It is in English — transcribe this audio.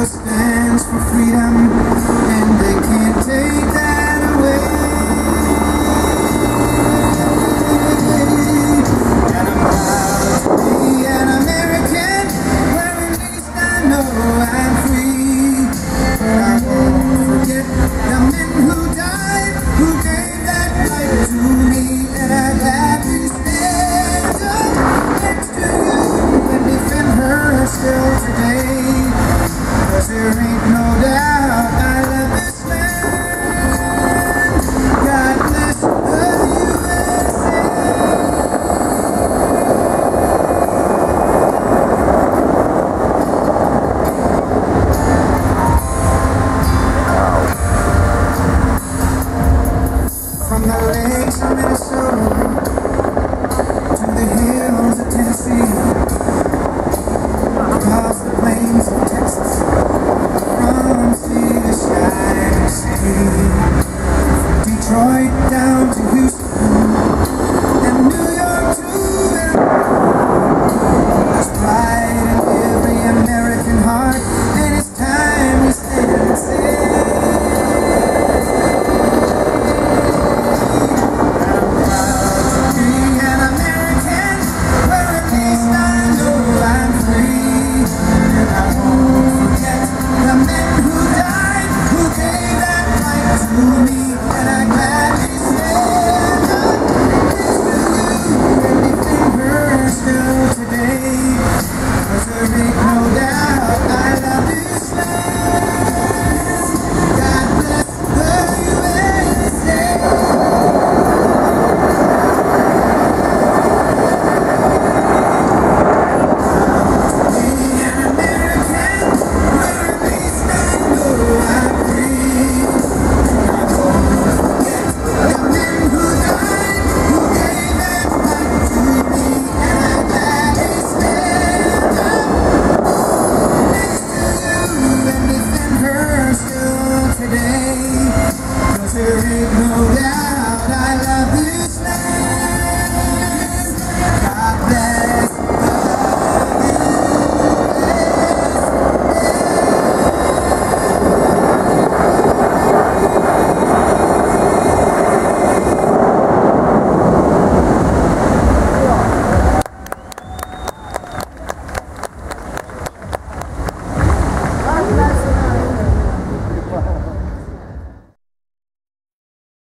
stands for freedom, and they can't take that away. And I'm proud to be an American, where at least I know I'm free. But I won't forget the men who died, who gave that right to me, and I'd gladly stand up next to you and defend her still today. 'Cause there ain't no doubt I love this land. God bless the USA. From the lakes of Minnesota to the hills of Tennessee, across the plains of Texas, from sea to shining sea, Detroit down to Houston, and New York too. There's pride in every American heart.